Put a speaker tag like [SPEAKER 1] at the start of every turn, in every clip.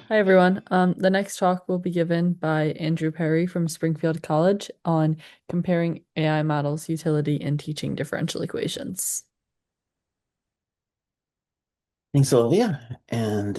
[SPEAKER 1] Hi everyone. The next talk will be given by Andrew Perry from Springfield College on comparing AI models' utility in teaching differential equations.
[SPEAKER 2] Thanks, Olivia, and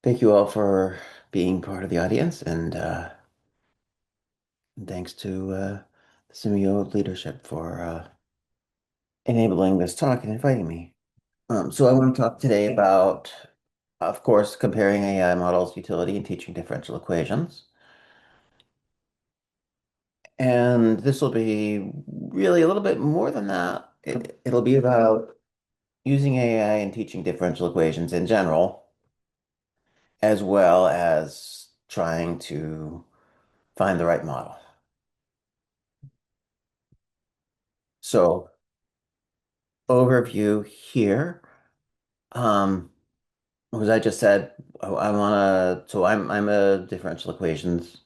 [SPEAKER 2] thank you all for being part of the audience, and thanks to the Simeo leadership for enabling this talk and inviting me. So I want to talk today about, of course, comparing AI models' utility in teaching differential equations, and this will be really a little bit more than that. It'll be about using AI in teaching differential equations in general, as well as trying to find the right model. So overview here. Um, as I just said, I wanna, so I'm a differential equations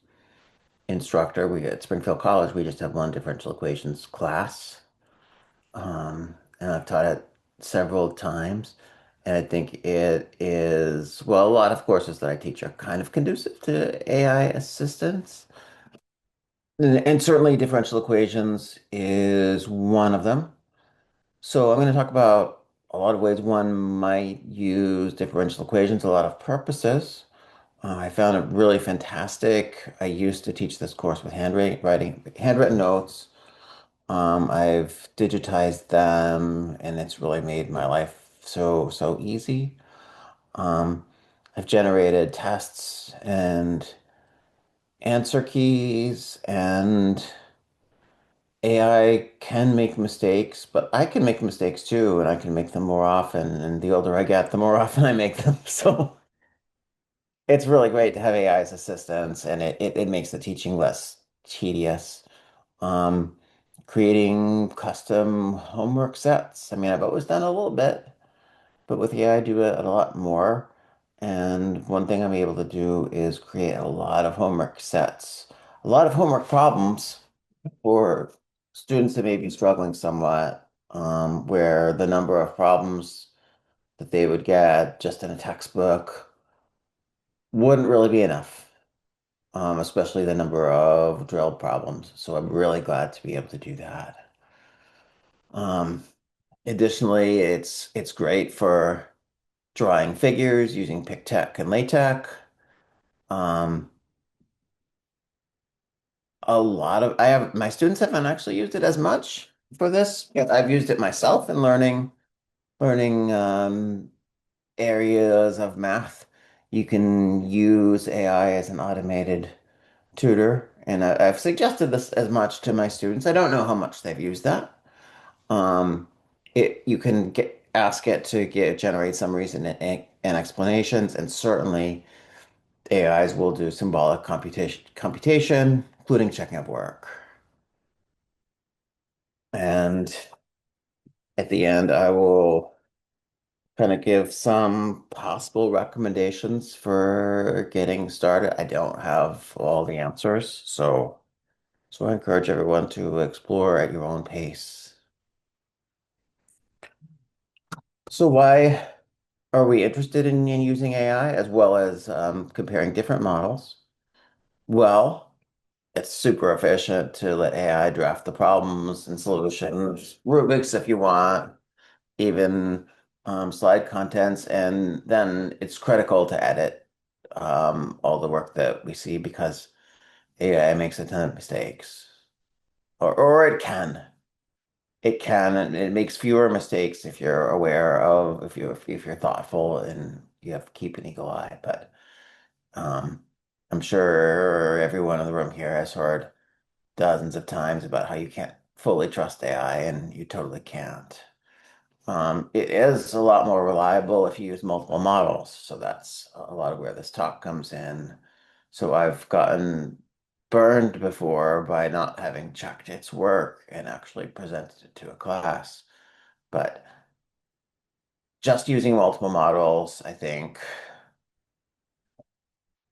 [SPEAKER 2] instructor. We at Springfield College, we just have one differential equations class. And I've taught it several times. And I think it is, well, a lot of courses that I teach are kind of conducive to AI assistance. And certainly differential equations is one of them. So I'm going to talk about a lot of ways one might use differential equations, a lot of purposes. I found it really fantastic. I used to teach this course with handwritten notes. I've digitized them, and it's really made my life so easy. Um, I've generated tests and answer keys, and AI can make mistakes, but I can make mistakes too, and I can make them more often. And the older I get, the more often I make them. So it's really great to have AI as assistants, and it makes the teaching less tedious. Um, Creating custom homework sets. I mean, I've always done a little bit, but with AI, I do it a lot more. And one thing I'm able to do is create a lot of homework sets, a lot of homework problems for students that may be struggling somewhat, where the number of problems that they would get just in a textbook wouldn't really be enough, especially the number of drilled problems. So I'm really glad to be able to do that. Um, Additionally, it's great for drawing figures using Pictec and LaTeX. Um, I have my students haven't actually used it as much for this, but I've used it myself in learning areas of math. You can use AI as an automated tutor, and I've suggested this as much to my students. I don't know how much they've used that. Um, you can ask it to generate summaries and explanations, and certainly AIs will do symbolic computation, including checking up work. And at the end, I will kind of give some possible recommendations for getting started. I don't have all the answers, so I encourage everyone to explore at your own pace. So why are we interested in using AI as well as comparing different models? Well, it's super efficient to let AI draft the problems and solutions, rubrics if you want, even slide contents, and then it's critical to edit all the work that we see because AI makes a ton of mistakes, or it can. It can, and it makes fewer mistakes if you're aware of if you're thoughtful and you have to keep an eagle eye. But um, I'm sure everyone in the room here has heard dozens of times about how you can't fully trust AI, and you totally can't. It is a lot more reliable if you use multiple models, so that's a lot of where this talk comes in. So I've gotten burned before by not having checked its work and actually presented it to a class. But just using multiple models, I think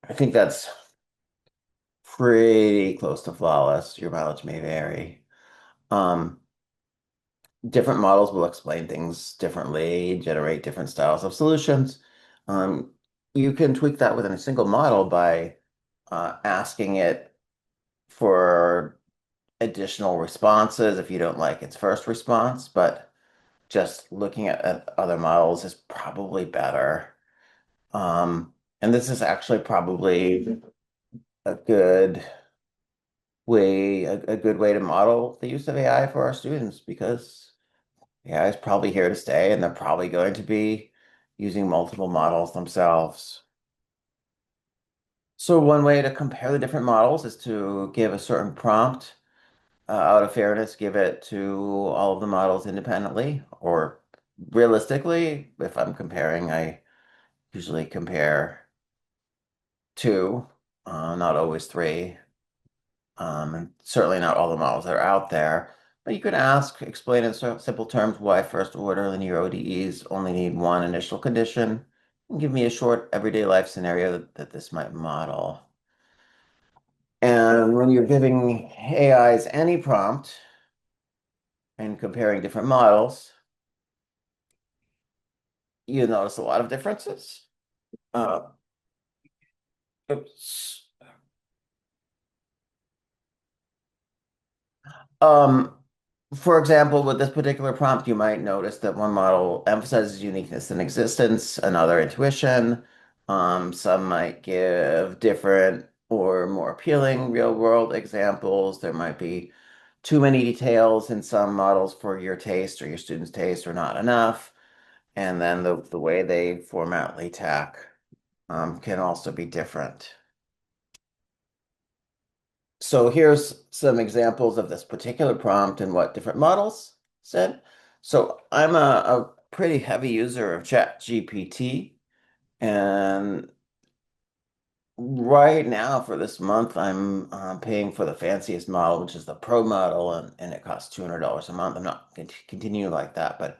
[SPEAKER 2] that's pretty close to flawless. Your mileage may vary. Um, Different models will explain things differently, generate different styles of solutions. Um, you can tweak that within a single model by asking it for additional responses if you don't like its first response, but just looking at other models is probably better. Um, and this is actually probably a good a good way to model the use of AI for our students because AI is probably here to stay and they're probably going to be using multiple models themselves. So one way to compare the different models is to give a certain prompt. Out of fairness, give it to all of the models independently, or realistically, if I'm comparing, I usually compare two, not always three, and certainly not all the models that are out there. But you could ask, explain in simple terms why first order linear ODEs only need one initial condition, and give me a short everyday life scenario that this might model. And when you're giving AIs any prompt and comparing different models, you notice a lot of differences. Uh, oops. Um, for example, with this particular prompt, you might notice that one model emphasizes uniqueness and existence, another intuition. Some might give different or more appealing real world examples. There might be too many details in some models for your taste or your student's taste or not enough. And then the way they format LaTeX can also be different. So here's some examples of this particular prompt and what different models said. So I'm a pretty heavy user of ChatGPT, and right now for this month, I'm paying for the fanciest model, which is the Pro model, and it costs $200 a month. I'm not going to continue like that, but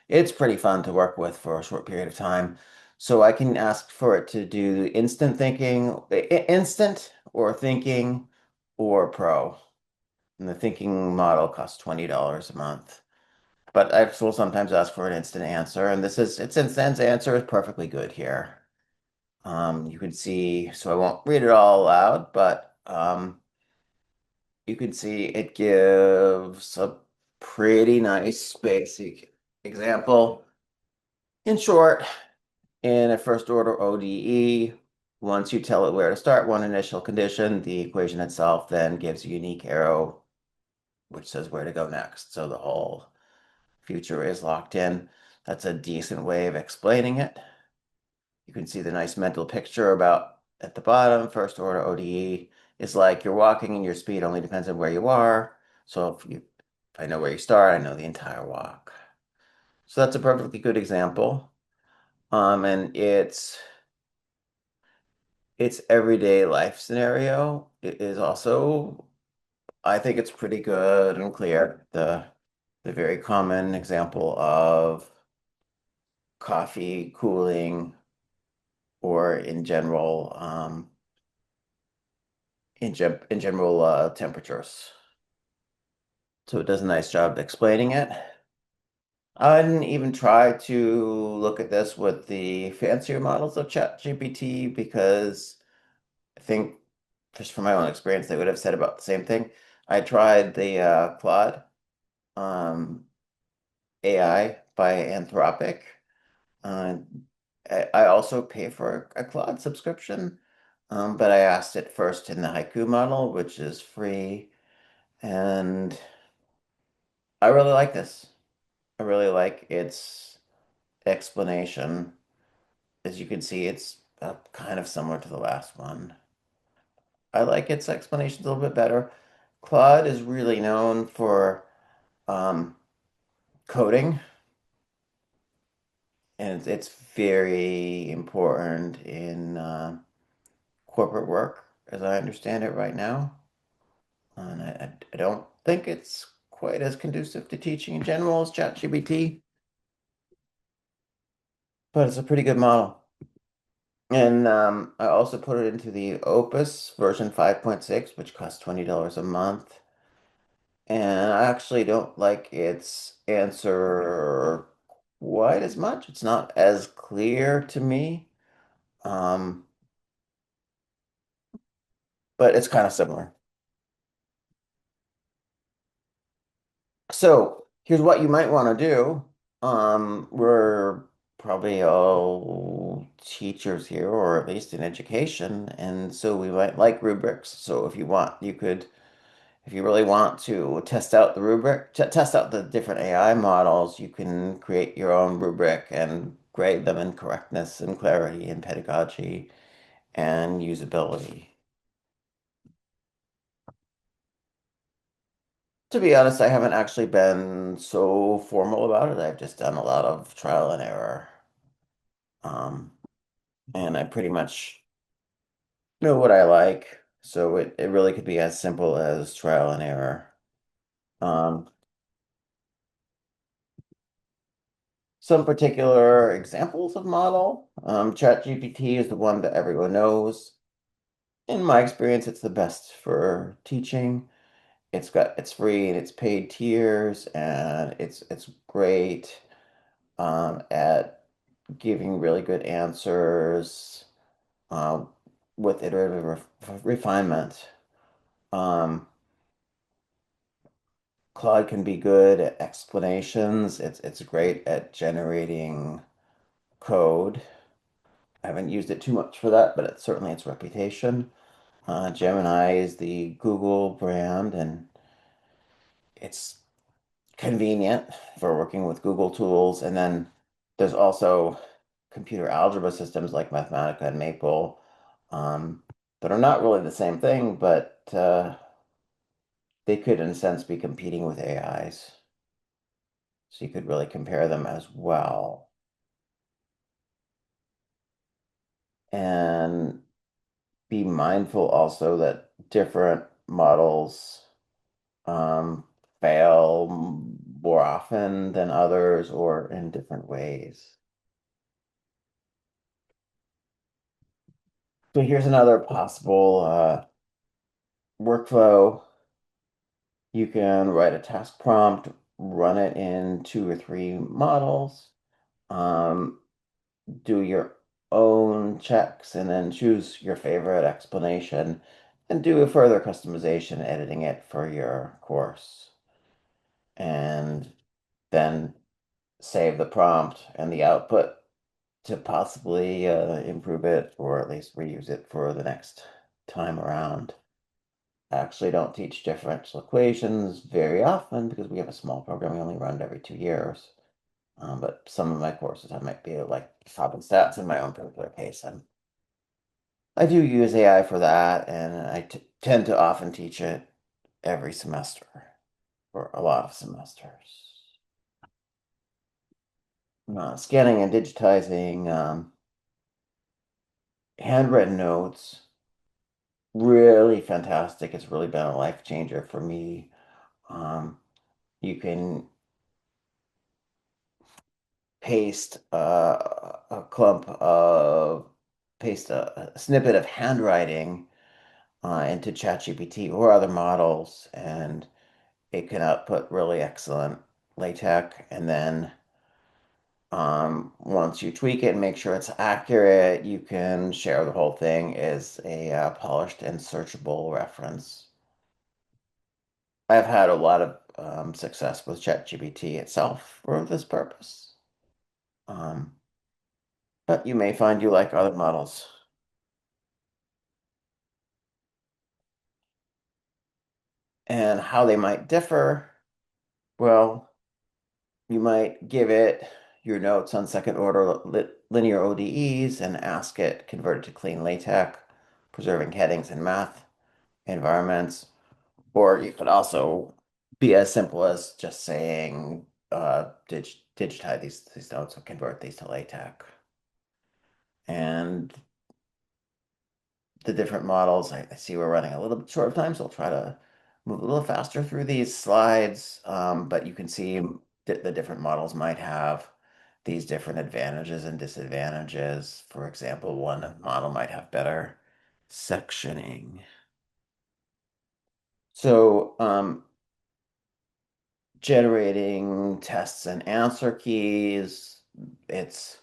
[SPEAKER 2] it's pretty fun to work with for a short period of time. So I can ask for it to do instant or thinking or Pro. And the thinking model costs $20 a month. But I will sometimes ask for an instant answer, and its instant answer is perfectly good here. You can see, so I won't read it all aloud, but you can see it gives a pretty nice basic example. In short, in a first order ODE, once you tell it where to start one initial condition, the equation itself then gives a unique arrow which says where to go next. So the whole future is locked in. That's a decent way of explaining it. You can see the nice mental picture about at the bottom, first order ODE is like you're walking and your speed only depends on where you are. So if I know where you start, I know the entire walk. So that's a perfectly good example. And its everyday life scenario is also, I think it's pretty good and clear. The very common example of coffee cooling or in general in general temperatures. So it does a nice job explaining it. I didn't even try to look at this with the fancier models of ChatGPT because I think just from my own experience they would have said about the same thing. I tried the Claude um, AI by Anthropic. Uh, I also pay for a Claude subscription, but I asked it first in the Haiku model, which is free, and I really like this. I really like its explanation. As you can see, it's kind of similar to the last one. I like its explanations a little bit better. Claude is really known for um, coding, and it's very important in corporate work, as I understand it right now. And I don't think it's quite as conducive to teaching in general as ChatGPT, but it's a pretty good model. And I also put it into the Opus version 5.6, which costs $20 a month. And I actually don't like its answer quite as much. It's not as clear to me. Um, but it's kind of similar. So here's what you might want to do. We're probably all teachers here, or at least in education, and so we might like rubrics. So if you want, you could, if you really want to test out the rubric, test out the different AI models, you can create your own rubric and grade them in correctness and clarity and pedagogy and usability. To be honest, I haven't actually been so formal about it. I've just done a lot of trial and error. Um, and I pretty much know what I like. So it really could be as simple as trial and error. Um, some particular examples of model. ChatGPT is the one that everyone knows. In my experience, it's the best for teaching. It's free and it's paid tiers, and it's great at giving really good answers uh, with iterative refinement. Um, Claude can be good at explanations. It's great at generating code. I haven't used it too much for that, but it's certainly its reputation. Gemini is the Google brand, and it's convenient for working with Google tools. And then there's also computer algebra systems like Mathematica and Maple um, that are not really the same thing, but they could, in a sense, be competing with AIs. So you could really compare them as well. And be mindful also that different models um, fail more often than others or in different ways. So here's another possible workflow. You can write a task prompt, run it in 2 or 3 models, um, do your own checks, and then choose your favorite explanation and do a further customization, editing it for your course. And then save the prompt and the output to possibly improve it or at least reuse it for the next time around. I actually don't teach differential equations very often because we have a small program. We only run it every 2 years. But some of my courses I might be like solving stats in my own particular case. I do use AI for that, and I tend to often teach it every semester or a lot of semesters. Scanning and digitizing handwritten notes, really fantastic. It's really been a life changer for me. Um, you can paste a clump of paste a snippet of handwriting into ChatGPT or other models, and it can output really excellent LaTeX. And then once you tweak it and make sure it's accurate, you can share the whole thing as a polished and searchable reference. I've had a lot of success with ChatGPT itself for this purpose. Um, but you may find you like other models. And how they might differ, well, you might give it your notes on second order linear ODEs and ask it convert it to clean LaTeX, preserving headings in math environments. Or you could also be as simple as just saying digitize these notes and convert these to LaTeX. And the different models. I see we're running a little bit short of time, so I'll try to move a little faster through these slides. But you can see that the different models might have these different advantages and disadvantages. For example, one model might have better sectioning. So generating tests and answer keys, it's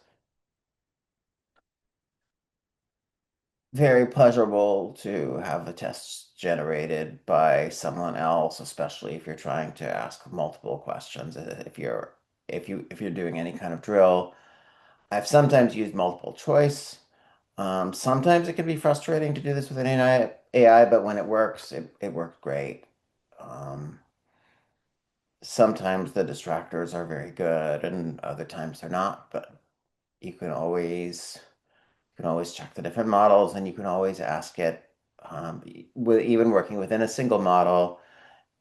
[SPEAKER 2] very pleasurable to have a test generated by someone else, especially if you're trying to ask multiple questions. If you're doing any kind of drill. I've sometimes used multiple choice. Sometimes it can be frustrating to do this with an AI, but when it works, it works great. Um, Sometimes the distractors are very good, and other times they're not. But you can always you can always check the different models, and you can always ask it. With even working within a single model,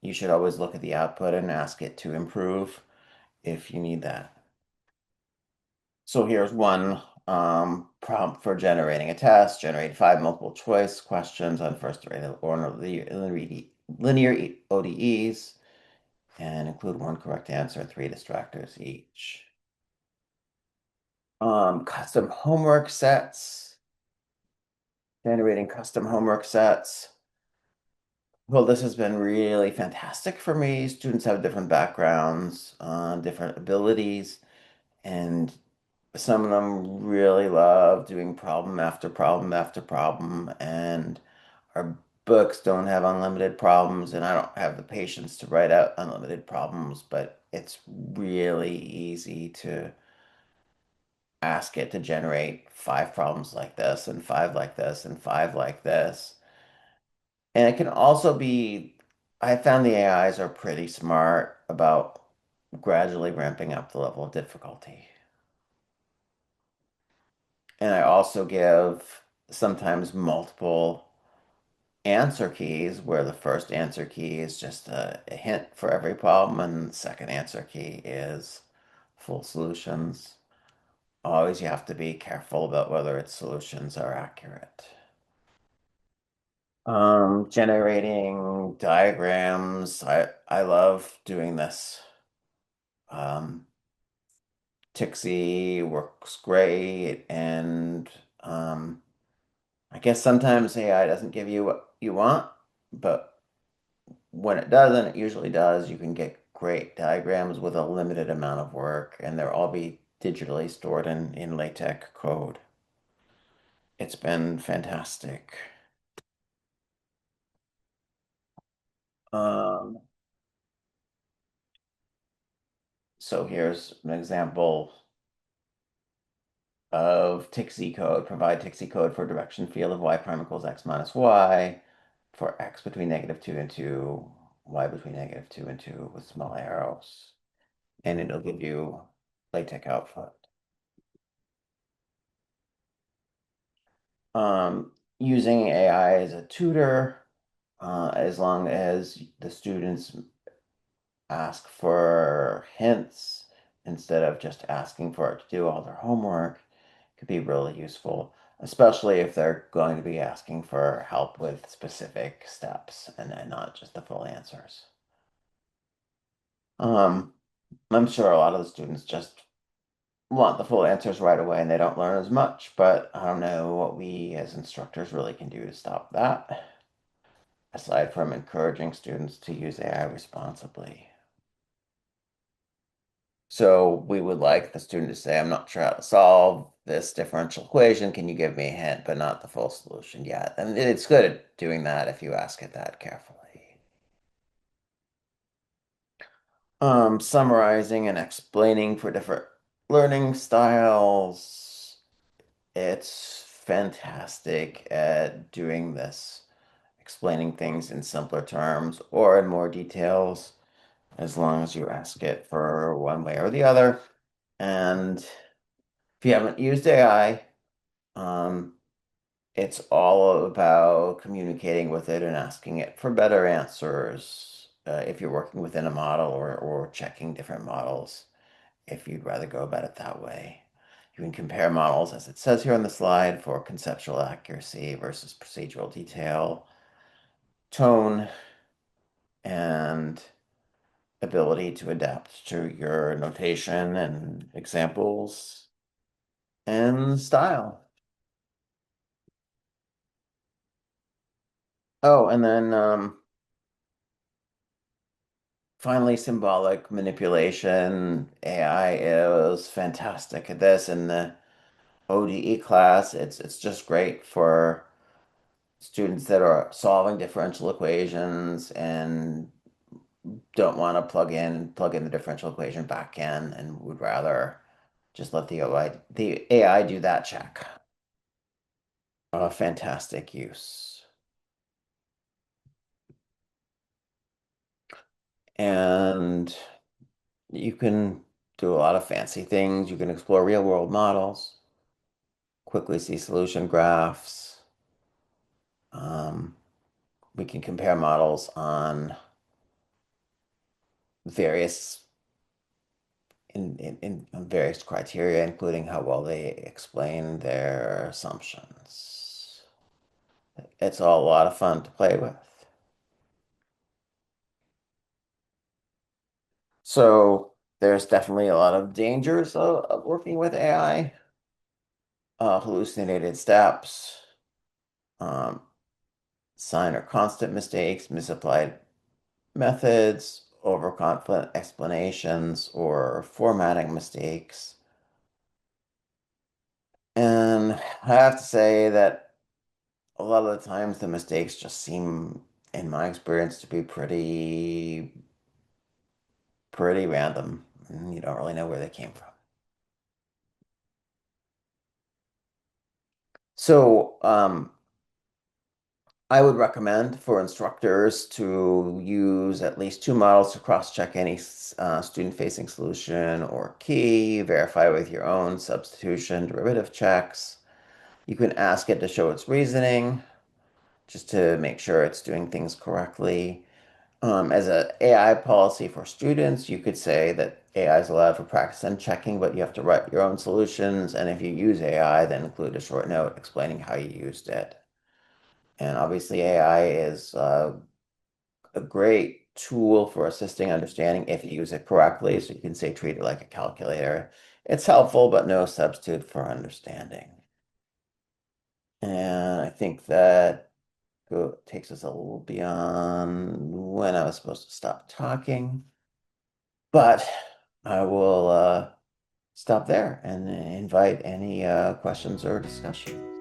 [SPEAKER 2] you should always look at the output and ask it to improve if you need that. So here's one prompt for generating a test. Generate 5 multiple choice questions on first order linear ODEs and include one correct answer and 3 distractors each. Custom homework sets. Generating custom homework sets. Well, this has been really fantastic for me. Students have different backgrounds, different abilities, and some of them really love doing problem after problem after problem, and our books don't have unlimited problems, and I don't have the patience to write out unlimited problems, but it's really easy to ask it to generate 5 problems like this, and 5 like this, and 5 like this. And it can also be, I found the AIs are pretty smart about gradually ramping up the level of difficulty. And I also give sometimes multiple answer keys where the first answer key is just a hint for every problem, and the second answer key is full solutions. Always you have to be careful about whether its solutions are accurate. Generating diagrams. I love doing this. Um, Tixie works great, and I guess sometimes AI doesn't give you what you want, but when it does, and it usually does, you can get great diagrams with a limited amount of work, and they'll all be digitally stored in LaTeX code. It's been fantastic. Um, so here's an example of Tixie code. Provide Tixie code for direction field of y prime equals x minus y for x between -2 and 2, y between -2 and 2 with small arrows. And it'll give you LaTeX output. Using AI as a tutor, as long as the students ask for hints instead of just asking for it to do all their homework, could be really useful, especially if they're going to be asking for help with specific steps and not just the full answers. Um, I'm sure a lot of the students just want the full answers right away and they don't learn as much, but I don't know what we as instructors really can do to stop that, aside from encouraging students to use AI responsibly. So we would like the student to say, I'm not sure how to solve this differential equation. Can you give me a hint, but not the full solution yet? And it's good at doing that if you ask it that carefully. Summarizing and explaining for different learning styles. It's fantastic at doing this, explaining things in simpler terms or in more details, as long as you ask it for one way or the other. And if you haven't used AI, um, it's all about communicating with it and asking it for better answers if you're working within a model or checking different models, if you'd rather go about it that way. You can compare models, as it says here on the slide, for conceptual accuracy versus procedural detail, tone, and ability to adapt to your notation and examples and style. Oh, and then finally, symbolic manipulation. AI is fantastic at this. In the ODE class, it's just great for students that are solving differential equations and don't want to plug in the differential equation back in and would rather just let the AI do that check. A fantastic use. And you can do a lot of fancy things. You can explore real world models, quickly see solution graphs. Um, we can compare models on various in various criteria, including how well they explain their assumptions. It's all a lot of fun to play with. So there's definitely a lot of dangers of working with AI, hallucinated steps, um, sign or constant mistakes, misapplied methods, overconfident explanations, or formatting mistakes. And I have to say that a lot of the times the mistakes just seem, in my experience, to be pretty random. You don't really know where they came from. So, I would recommend for instructors to use at least two models to cross-check any student-facing solution or key, verify with your own substitution derivative checks. You can ask it to show its reasoning just to make sure it's doing things correctly. As an AI policy for students, you could say that AI is allowed for practice and checking, but you have to write your own solutions. And if you use AI, then include a short note explaining how you used it. And obviously, AI is a great tool for assisting understanding if you use it correctly. So you can say treat it like a calculator. It's helpful, but no substitute for understanding. And I think that takes us a little beyond when I was supposed to stop talking. But I will stop there and invite any questions or discussion.